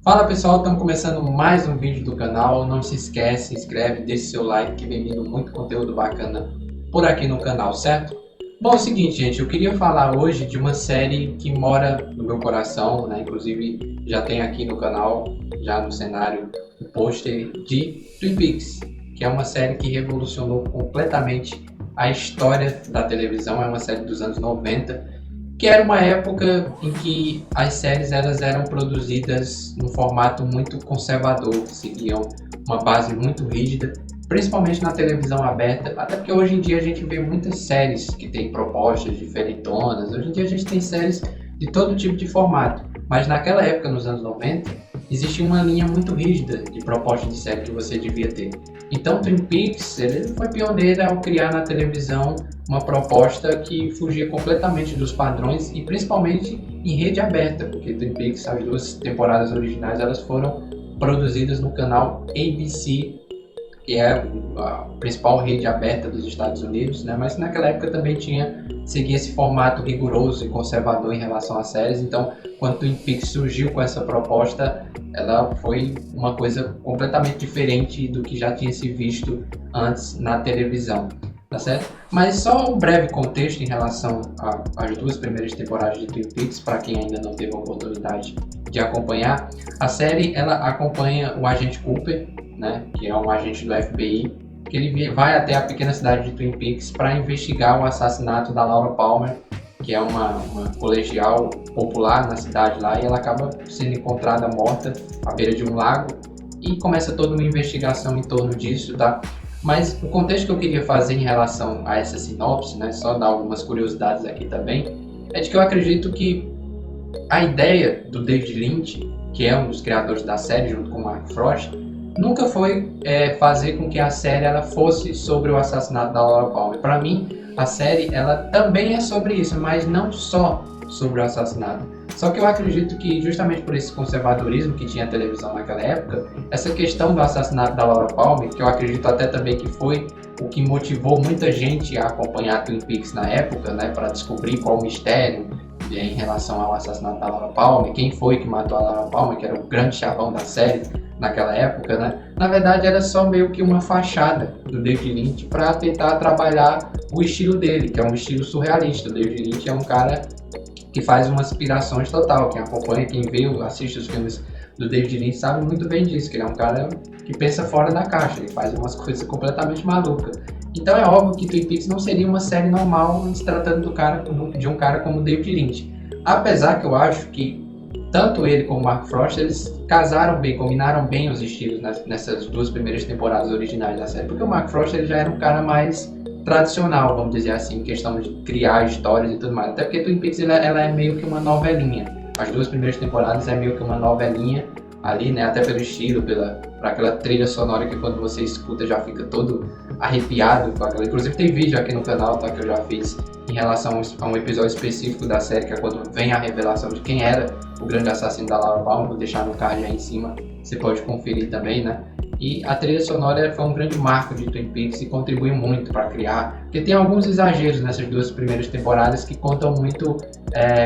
Fala pessoal, estamos começando mais um vídeo do canal. Não se esquece, se inscreve, deixe seu like que vem vindo muito conteúdo bacana por aqui no canal, certo? Bom, é o seguinte, gente, eu queria falar hoje de uma série que mora no meu coração, né? Inclusive já tem aqui no canal, já no cenário, o pôster de Twin Peaks, que é uma série que revolucionou completamente a história da televisão. É uma série dos anos 90, que era uma época em que as séries elas eram produzidas num formato muito conservador, seguiam uma base muito rígida, principalmente na televisão aberta, até porque hoje em dia a gente vê muitas séries que têm propostas diferentonas. Hoje em dia a gente tem séries de todo tipo de formato, mas naquela época, nos anos 90, existia uma linha muito rígida de proposta de série que você devia ter. Então Twin Peaks ele foi pioneiro ao criar na televisão uma proposta que fugia completamente dos padrões e principalmente em rede aberta, porque Twin Peaks, as duas temporadas originais, elas foram produzidas no canal ABC, que é a principal rede aberta dos Estados Unidos, né? Mas naquela época também seguia esse formato rigoroso e conservador em relação às séries. Então, quando Twin Peaks surgiu com essa proposta, ela foi uma coisa completamente diferente do que já tinha se visto antes na televisão. Tá certo? Mas só um breve contexto em relação às duas primeiras temporadas de Twin Peaks, para quem ainda não teve a oportunidade de acompanhar. A série ela acompanha o agente Cooper, né, que é um agente do FBI, que ele vai até a pequena cidade de Twin Peaks para investigar o assassinato da Laura Palmer, que é uma colegial popular na cidade lá, e ela acaba sendo encontrada morta à beira de um lago, e começa toda uma investigação em torno disso, tá? Mas o contexto que eu queria fazer em relação a essa sinopse, né, só dar algumas curiosidades aqui também, é de que eu acredito que a ideia do David Lynch, que é um dos criadores da série junto com o Mark Frost, nunca foi fazer com que a série ela fosse sobre o assassinato da Laura Palmer. Para mim, a série ela também é sobre isso, mas não só sobre o assassinato. Só que eu acredito que justamente por esse conservadorismo que tinha a televisão naquela época, essa questão do assassinato da Laura Palmer, que eu acredito até também que foi o que motivou muita gente a acompanhar Twin Peaks na época, né, para descobrir qual o mistério em relação ao assassinato da Laura Palmer, quem foi que matou a Laura Palmer, que era o grande chavão da série naquela época, né? Na verdade era só meio que uma fachada do David Lynch para tentar trabalhar o estilo dele, que é um estilo surrealista. O David Lynch é um cara que faz umas inspirações total. Quem acompanha, quem vê, assiste os filmes do David Lynch sabe muito bem disso, que ele é um cara que pensa fora da caixa, ele faz umas coisas completamente malucas. Então é óbvio que Twin Peaks não seria uma série normal se tratando de um cara como David Lynch. Apesar que eu acho que tanto ele como o Mark Frost, eles casaram bem, combinaram bem os estilos nessas duas primeiras temporadas originais da série, porque o Mark Frost ele já era um cara mais tradicional, vamos dizer assim, em questão de criar histórias e tudo mais. Até porque Twin Peaks ela é meio que uma novelinha. As duas primeiras temporadas é meio que uma novelinha ali, né? Até pelo estilo, por aquela trilha sonora que quando você escuta já fica todo arrepiado com aquela. Inclusive tem vídeo aqui no canal, tá, que eu já fiz em relação a um episódio específico da série, que é quando vem a revelação de quem era o grande assassino da Laura Palmer. Vou deixar no card aí em cima, você pode conferir também, né? E a trilha sonora foi um grande marco de Twin Peaks e contribuiu muito para criar, porque tem alguns exageros nessas duas primeiras temporadas que contam muito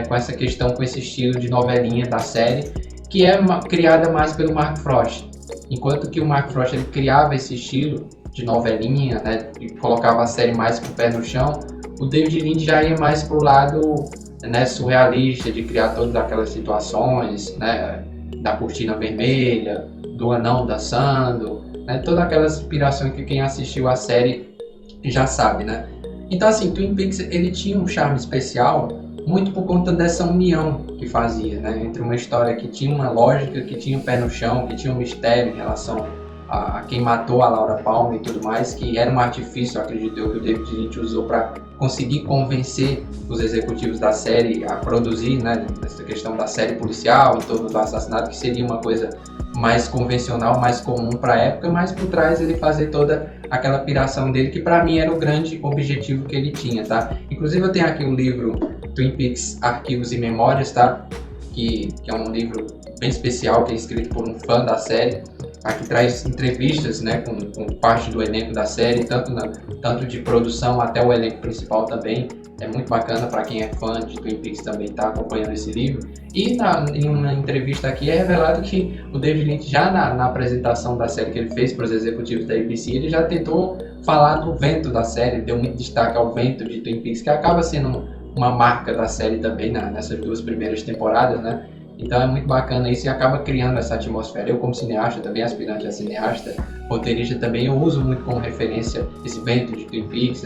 com essa questão, com esse estilo de novelinha da série, que é criada mais pelo Mark Frost. Enquanto que o Mark Frost ele criava esse estilo de novelinha, né, e colocava a série mais com o pé no chão, o David Lynch já ia mais pro lado, né, surrealista, de criar todas aquelas situações, né, da cortina vermelha, do anão dançando, né, todas aquelas inspirações que quem assistiu a série já sabe, né. Então assim, Twin Peaks ele tinha um charme especial muito por conta dessa união que fazia, né, entre uma história que tinha uma lógica, que tinha o pé no chão, que tinha um mistério em relação a quem matou a Laura Palmer e tudo mais, que era um artifício, acredito eu, que o David Lynch usou para conseguir convencer os executivos da série a produzir, né, essa questão da série policial em torno do assassinato, que seria uma coisa mais convencional, mais comum para a época, mas por trás ele fazer toda aquela piração dele, que para mim era o grande objetivo que ele tinha, tá? Inclusive eu tenho aqui o livro Twin Peaks Arquivos e Memórias, tá? Que é um livro bem especial, que é escrito por um fã da série, Aqui traz entrevistas, né, com parte do elenco da série, tanto de produção até o elenco principal também. É muito bacana para quem é fã de Twin Peaks também estar acompanhando esse livro. E em uma entrevista aqui é revelado que o David Lynch, já na apresentação da série que ele fez para os executivos da ABC, ele já tentou falar do vento da série, deu muito destaque ao vento de Twin Peaks, que acaba sendo uma marca da série também nessas 2 primeiras temporadas, né? Então é muito bacana isso e acaba criando essa atmosfera. Eu, como cineasta, também aspirante a cineasta, roteirista também, eu uso muito como referência esse vento de Twin Peaks,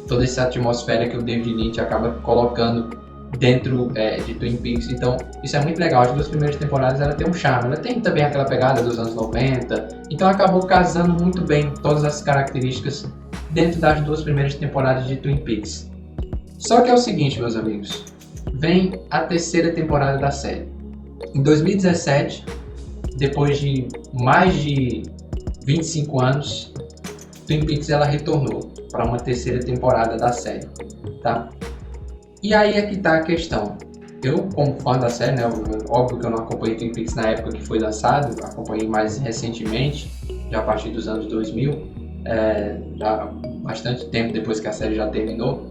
toda essa atmosfera que o David Lynch acaba colocando dentro de Twin Peaks. Então isso é muito legal. As 2 primeiras temporadas ela tem um charme, ela tem também aquela pegada dos anos 90, então acabou casando muito bem todas as características dentro das 2 primeiras temporadas de Twin Peaks. Só que é o seguinte, meus amigos, vem a 3ª temporada da série. Em 2017, depois de mais de 25 anos, Twin Peaks ela retornou para uma 3ª temporada da série, tá? E aí é que tá a questão. Eu, como fã da série, né, óbvio que eu não acompanhei Twin Peaks na época que foi lançado, acompanhei mais recentemente, já a partir dos anos 2000, já bastante tempo depois que a série já terminou.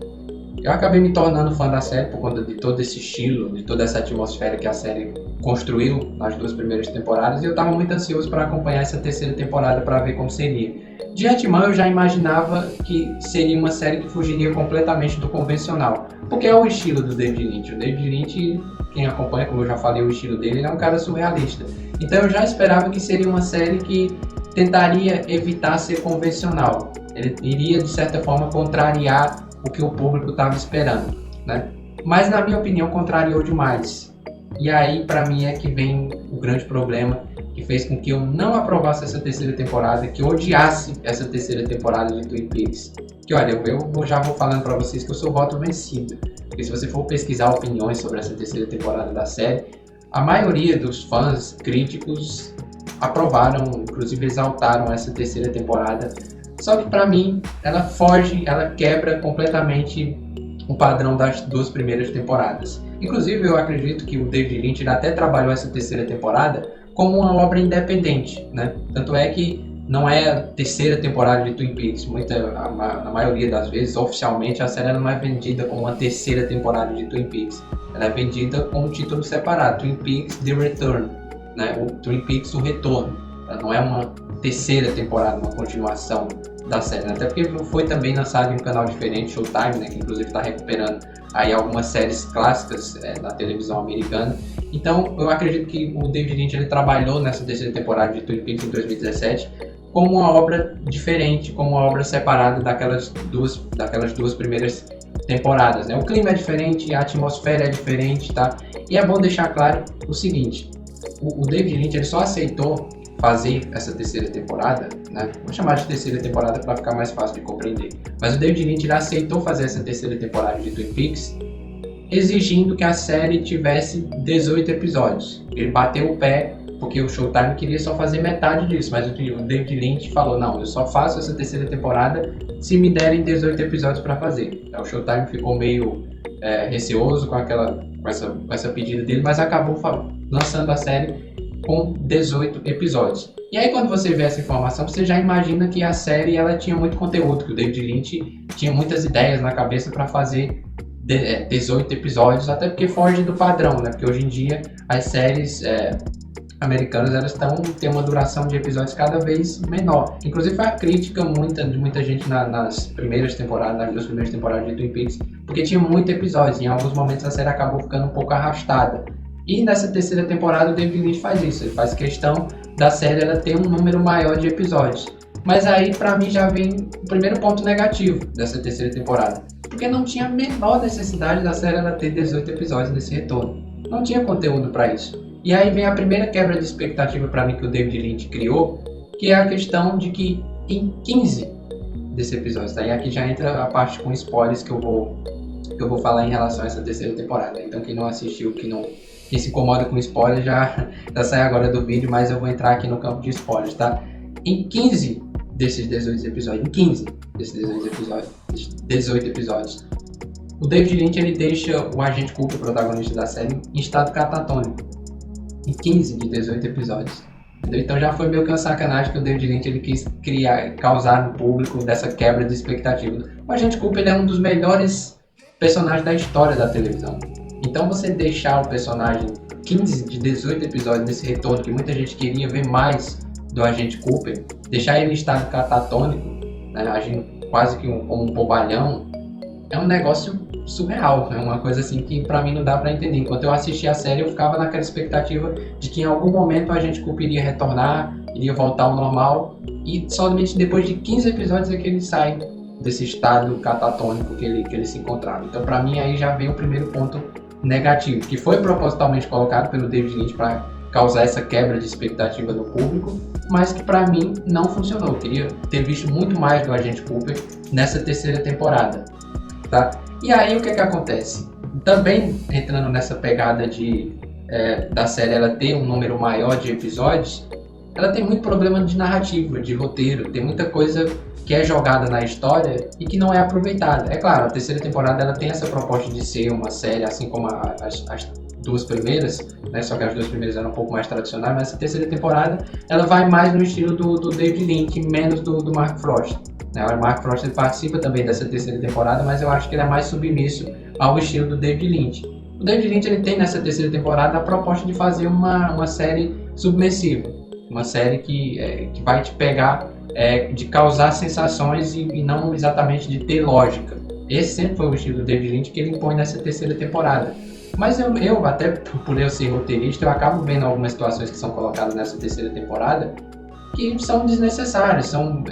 Eu acabei me tornando fã da série por conta de todo esse estilo, de toda essa atmosfera que a série construiu nas 2 primeiras temporadas, e eu estava muito ansioso para acompanhar essa 3ª temporada para ver como seria. De antemão eu já imaginava que seria uma série que fugiria completamente do convencional, porque é o estilo do David Lynch. O David Lynch, quem acompanha, como eu já falei, o estilo dele, ele é um cara surrealista. Então eu já esperava que seria uma série que tentaria evitar ser convencional. Ele iria, de certa forma, contrariar o que o público estava esperando, né? Mas, na minha opinião, contrariou demais. E aí, para mim, é que vem o grande problema que fez com que eu não aprovasse essa 3ª temporada, que eu odiasse essa 3ª temporada de Twin Peaks. Que, olha, eu já vou falando para vocês que eu sou voto vencido. Porque se você for pesquisar opiniões sobre essa 3ª temporada da série, a maioria dos fãs, críticos, aprovaram, inclusive exaltaram essa 3ª temporada. Só que para mim, ela quebra completamente o padrão das 2 primeiras temporadas. Inclusive, eu acredito que o David Lynch até trabalhou essa 3ª temporada como uma obra independente, né? Tanto é que não é a 3ª temporada de Twin Peaks. Na maioria das vezes, oficialmente, a série não é vendida como uma 3ª temporada de Twin Peaks. Ela é vendida com um título separado, Twin Peaks The Return, né? O Twin Peaks O Retorno. Ela não é uma 3ª temporada, uma continuação da série, né? Até porque foi também lançado em um canal diferente, Showtime, né? Que inclusive está recuperando aí algumas séries clássicas da televisão americana. Então eu acredito que o David Lynch ele trabalhou nessa 3ª temporada de Twin Peaks em 2017 como uma obra diferente, como uma obra separada daquelas duas primeiras temporadas, né? O clima é diferente, a atmosfera é diferente, tá? E é bom deixar claro o seguinte, o David Lynch ele só aceitou fazer essa 3ª temporada, né? Vou chamar de 3ª temporada para ficar mais fácil de compreender. Mas o David Lynch ele aceitou fazer essa 3ª temporada de Twin Peaks exigindo que a série tivesse 18 episódios. Ele bateu o pé porque o Showtime queria só fazer metade disso, mas o David Lynch falou, não, eu só faço essa 3ª temporada se me derem 18 episódios para fazer. Então, o Showtime ficou meio receoso com essa pedida dele, mas acabou lançando a série com 18 episódios. E aí quando você vê essa informação, você já imagina que a série ela tinha muito conteúdo, que o David Lynch tinha muitas ideias na cabeça para fazer 18 episódios, até porque foge do padrão, né? Porque hoje em dia as séries americanas elas têm uma duração de episódios cada vez menor. Inclusive foi a crítica de muita gente nas primeiras temporadas, nas 2 primeiras temporadas de Twin Peaks, porque tinha muitos episódios, e em alguns momentos a série acabou ficando um pouco arrastada. E nessa 3ª temporada o David Lynch faz isso, ele faz questão da série ela ter um número maior de episódios. Mas aí pra mim já vem o primeiro ponto negativo dessa 3ª temporada, porque não tinha a menor necessidade da série ela ter 18 episódios nesse retorno. Não tinha conteúdo para isso. E aí vem a primeira quebra de expectativa para mim que o David Lynch criou, que é a questão de que em 15 desses episódios, tá? E aqui já entra a parte com spoilers que eu vou falar em relação a essa 3ª temporada. Então quem não assistiu, quem se incomoda com spoilers já sai agora do vídeo, mas eu vou entrar aqui no campo de spoilers, tá? Em 15 desses 18 episódios, o David Lynch ele deixa o agente Cooper, protagonista da série, em estado catatônico. Em 15 de 18 episódios. Entendeu? Então já foi meio que uma sacanagem que o David Lynch ele quis causar no público dessa quebra de expectativa. O Agente Cooper ele é um dos melhores personagens da história da televisão. Então você deixar o personagem 15 de 18 episódios nesse retorno que muita gente queria ver mais do Agente Cooper, deixar ele em estado catatônico, né, agindo quase que como um bobalhão, é um negócio surreal, é uma coisa assim que pra mim não dá pra entender. Enquanto eu assistia a série eu ficava naquela expectativa de que em algum momento o Agente Cooper iria retornar, iria voltar ao normal, e somente depois de 15 episódios é que ele sai desse estado catatônico que ele se encontrava. Então pra mim aí já vem o primeiro ponto negativo, que foi propositalmente colocado pelo David Lynch para causar essa quebra de expectativa no público, mas que para mim não funcionou. Eu queria ter visto muito mais do Agente Cooper nessa terceira temporada, tá? E aí o que acontece? Também entrando nessa pegada da série ela ter um número maior de episódios, ela tem muito problema de narrativa, de roteiro, tem muita coisa que é jogada na história e que não é aproveitada. É claro, a terceira temporada ela tem essa proposta de ser uma série, assim como as duas primeiras, né? Só que as duas primeiras eram um pouco mais tradicionais, mas essa terceira temporada ela vai mais no estilo do David Lynch, menos do Mark Frost. Né? O Mark Frost ele participa também dessa terceira temporada, mas eu acho que ele é mais submisso ao estilo do David Lynch. O David Lynch ele tem nessa terceira temporada a proposta de fazer uma série submersiva, uma série que vai te pegar, de causar sensações e não exatamente de ter lógica. Esse sempre foi o estilo do David Lynch que ele impõe nessa terceira temporada. Mas eu até por eu ser roteirista, eu acabo vendo algumas situações que são colocadas nessa terceira temporada que são desnecessárias, são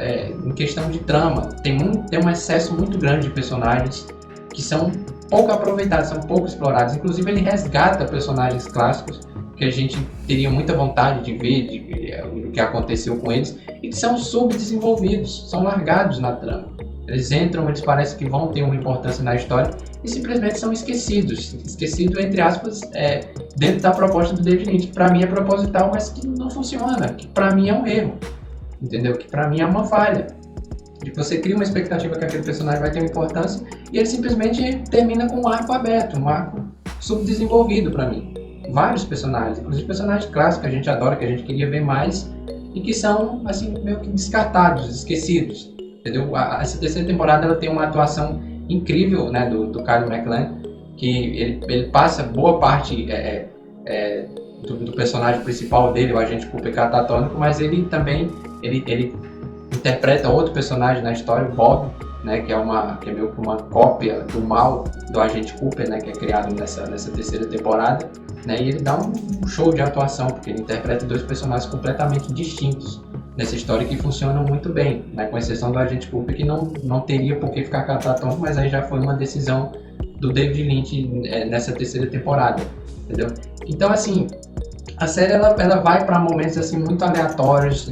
em questão de trama. Tem um excesso muito grande de personagens que são pouco aproveitados, são pouco explorados. Inclusive ele resgata personagens clássicos que a gente teria muita vontade de ver, o que aconteceu com eles, e que são subdesenvolvidos, são largados na trama. Eles entram, eles parecem que vão ter uma importância na história e simplesmente são esquecidos entre aspas, dentro da proposta do David Lynch, que para mim é proposital, mas que não funciona, que para mim é um erro, entendeu? Que para mim é uma falha. De você cria uma expectativa que aquele personagem vai ter uma importância e ele simplesmente termina com um arco aberto, um arco subdesenvolvido para mim. Vários personagens, inclusive personagens clássicos que a gente adora, que a gente queria ver mais e que são assim meio que descartados, esquecidos, entendeu? Essa terceira temporada ela tem uma atuação incrível, né, do Kyle MacLachlan, que ele passa boa parte do personagem principal dele, o Agente Cooper catatônico, mas ele também ele interpreta outro personagem na história, o Bob, né, que é meio que uma cópia do mal do Agente Cooper, né, que é criado nessa terceira temporada, né, e ele dá um show de atuação, porque ele interpreta dois personagens completamente distintos nessa história que funcionam muito bem, né, com exceção do Agente Cooper, que não teria por que ficar catatônico, mas aí já foi uma decisão do David Lynch nessa terceira temporada, entendeu? Então, assim, a série ela vai para momentos assim muito aleatórios,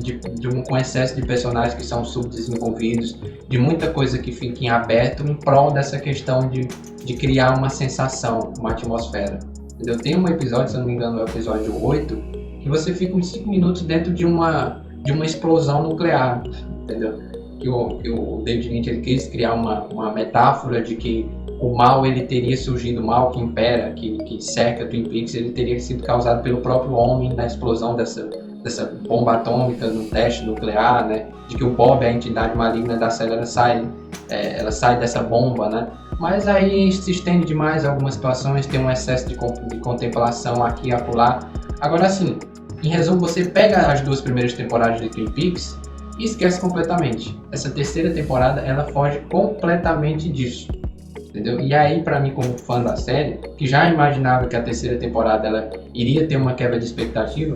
com excesso de personagens que são subdesenvolvidos, de muita coisa que fica em aberto em prol dessa questão de criar uma sensação, uma atmosfera. Entendeu? Tem um episódio, se eu não me engano, é o episódio 8, que você fica uns 5 minutos dentro de uma explosão nuclear, entendeu? Que o David Lynch ele quis criar uma metáfora de que o mal ele teria surgido, o mal que impera, que cerca Twin Peaks, ele teria sido causado pelo próprio homem na explosão dessa bomba atômica no teste nuclear, né? De que o Bob, a entidade maligna da série, ela sai dessa bomba, né? Mas aí se estende demais algumas situações, tem um excesso de contemplação aqui e acolá. Agora assim, em resumo, você pega as duas primeiras temporadas de Twin Peaks e esquece completamente. Essa terceira temporada, ela foge completamente disso. Entendeu? E aí, pra mim, como fã da série, que já imaginava que a terceira temporada ela iria ter uma quebra de expectativa,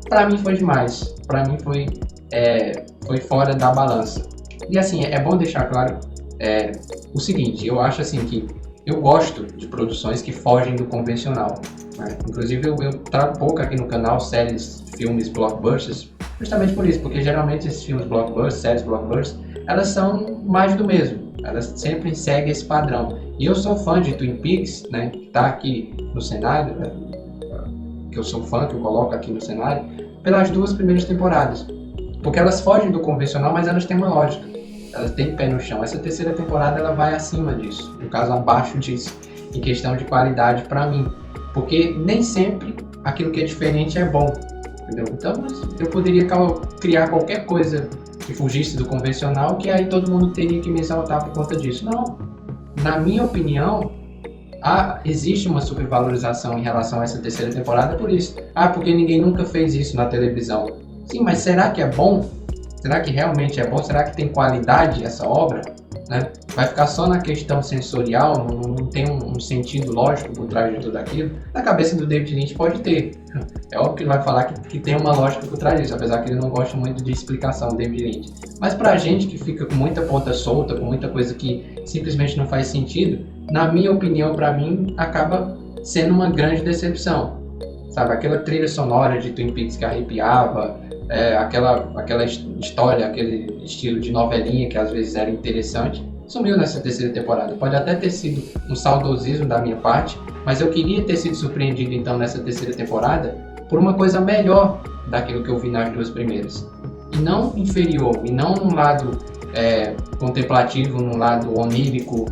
pra mim foi demais. Pra mim foi fora da balança. E assim, é bom deixar claro o seguinte, eu acho assim que eu gosto de produções que fogem do convencional, né? Inclusive eu trago pouco aqui no canal séries, filmes, blockbusters, justamente por isso, porque geralmente esses filmes blockbusters, séries blockbusters, elas são mais do mesmo, elas sempre seguem esse padrão. E eu sou fã de Twin Peaks, né, que está aqui no cenário, que eu sou fã, que eu coloco aqui no cenário, pelas duas primeiras temporadas, porque elas fogem do convencional, mas elas têm uma lógica. Elas têm pé no chão. Essa terceira temporada ela vai acima disso, no caso abaixo disso, em questão de qualidade para mim, porque nem sempre aquilo que é diferente é bom. entendeu? Então eu poderia criar qualquer coisa que fugisse do convencional, que aí todo mundo teria que me exaltar por conta disso. Não, na minha opinião, existe uma supervalorização em relação a essa terceira temporada por isso. Porque ninguém nunca fez isso na televisão. Sim, mas será que é bom? Será que realmente é bom? Será que tem qualidade essa obra? Né? Vai ficar só na questão sensorial, não tem um sentido lógico por trás de tudo aquilo? Na cabeça do David Lynch pode ter. É óbvio que ele vai falar que tem uma lógica por trás disso, apesar que ele não gosta muito de explicação do David Lynch. Mas pra gente que fica com muita ponta solta, com muita coisa que simplesmente não faz sentido, na minha opinião, pra mim, acaba sendo uma grande decepção. Sabe, aquela trilha sonora de Twin Peaks que arrepiava, aquela história, aquele estilo de novelinha que às vezes era interessante, sumiu nessa terceira temporada. Pode até ter sido um saudosismo da minha parte, mas eu queria ter sido surpreendido então nessa terceira temporada por uma coisa melhor daquilo que eu vi nas duas primeiras. E não inferior, e não num lado contemplativo, num lado onírico,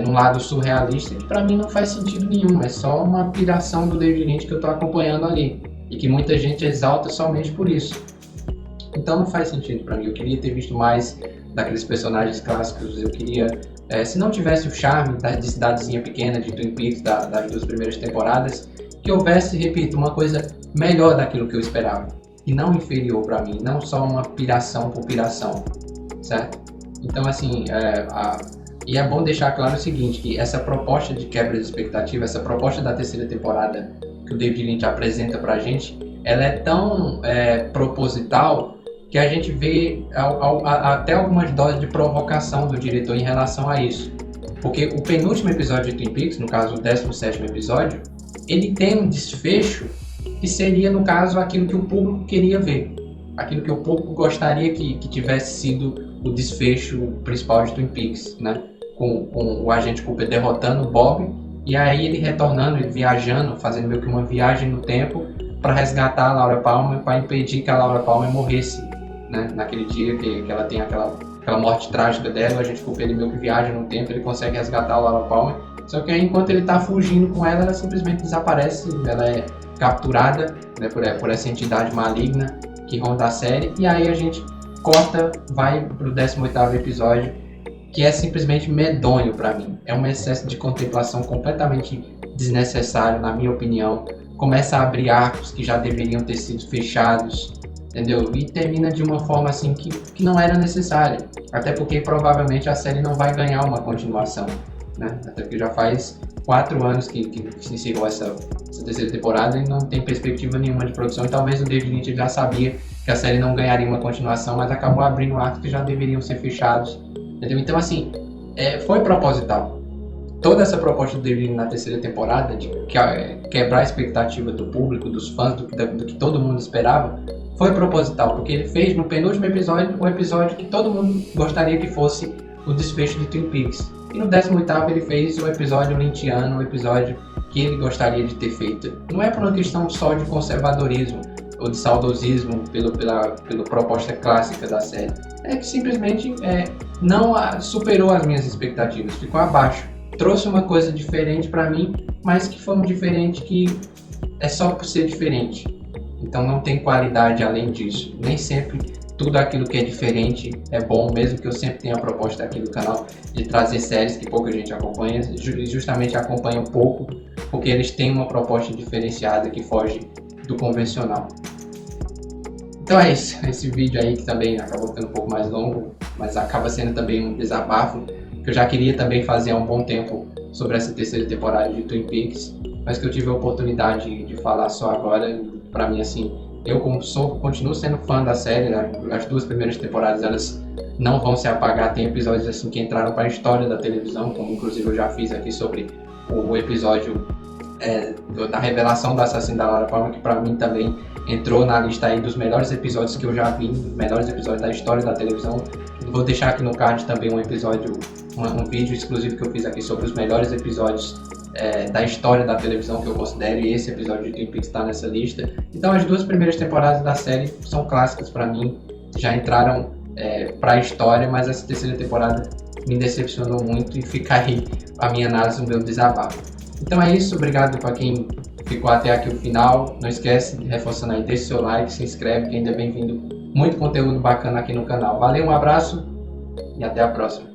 num lado surrealista, que pra mim não faz sentido nenhum. É só uma piração do David Lynch que eu tô acompanhando ali, e que muita gente exalta somente por isso. Então não faz sentido pra mim. Eu queria ter visto mais daqueles personagens clássicos. Eu queria, se não tivesse o charme de cidadezinha pequena de Twin Peaks das duas primeiras temporadas, que houvesse, repito, uma coisa melhor daquilo que eu esperava, e não inferior pra mim, não só uma piração por piração, certo? Então assim, e é bom deixar claro o seguinte, que essa proposta de quebra de expectativa, essa proposta da terceira temporada que o David Lynch apresenta pra gente, ela é tão proposital que a gente vê até algumas doses de provocação do diretor em relação a isso. Porque o penúltimo episódio de Twin Peaks, no caso o 17º episódio, ele tem um desfecho que seria, no caso, aquilo que o público queria ver. Aquilo que o público gostaria que tivesse sido o desfecho principal de Twin Peaks, né? Com o agente Cooper derrotando o Bob, e aí ele retornando, ele viajando, fazendo meio que uma viagem no tempo para resgatar a Laura Palmer, para impedir que a Laura Palmer morresse, né? Naquele dia que ela tem aquela morte trágica dela, o agente Cooper ele meio que viaja no tempo, ele consegue resgatar a Laura Palmer, só que aí enquanto ele está fugindo com ela, ela simplesmente desaparece, ela é capturada, né, por essa entidade maligna que ronda a série, e aí a gente corta, vai pro 18º episódio, que é simplesmente medonho pra mim. É um excesso de contemplação completamente desnecessário, na minha opinião. Começa a abrir arcos que já deveriam ter sido fechados, entendeu? E termina de uma forma assim que não era necessária. Até porque provavelmente a série não vai ganhar uma continuação, né? Até porque já faz 4 anos que se encerrou essa terceira temporada e não tem perspectiva nenhuma de produção. E talvez o David Lynch já sabia que a série não ganharia uma continuação, mas acabou abrindo arcos que já deveriam ser fechados. Entendeu? Então, assim, foi proposital. Toda essa proposta do David Lynch na terceira temporada, de quebrar a expectativa do público, dos fãs, do que todo mundo esperava, foi proposital, porque ele fez no penúltimo episódio o episódio que todo mundo gostaria que fosse o desfecho de Twin Peaks. E no 18º ele fez o episódio lynchiano, o episódio que ele gostaria de ter feito. Não é por uma questão só de conservadorismo ou de saudosismo pela proposta clássica da série. É que simplesmente não superou as minhas expectativas, ficou abaixo. Trouxe uma coisa diferente pra mim, mas que foi um diferente que é só por ser diferente. Então não tem qualidade além disso. Nem sempre tudo aquilo que é diferente é bom, mesmo que eu sempre tenha a proposta aqui do canal de trazer séries que pouca gente acompanha, justamente acompanham pouco, porque eles têm uma proposta diferenciada que foge do convencional. Então é isso, esse vídeo aí que também acabou ficando um pouco mais longo, mas acaba sendo também um desabafo, que eu já queria também fazer há um bom tempo sobre essa terceira temporada de Twin Peaks, mas que eu tive a oportunidade de falar só agora. Pra mim, assim, eu continuo sendo fã da série, né? As 2 primeiras temporadas elas não vão se apagar, tem episódios assim que entraram para a história da televisão, como inclusive eu já fiz aqui sobre o episódio da revelação do assassino da Laura Palmer, que pra mim também entrou na lista aí dos melhores episódios que eu já vi, dos melhores episódios da história da televisão. Vou deixar aqui no card também um vídeo exclusivo que eu fiz aqui sobre os melhores episódios da história da televisão que eu considero, e esse episódio de Twin Peaks está nessa lista. Então as 2 primeiras temporadas da série são clássicas pra mim, já entraram pra história, mas essa terceira temporada me decepcionou muito e fica aí a minha análise, o meu desabafo. Então é isso, obrigado para quem ficou até aqui o final, não esquece de reforçando aí, deixa seu like, se inscreve, que ainda é bem-vindo. Muito conteúdo bacana aqui no canal. Valeu, um abraço e até a próxima.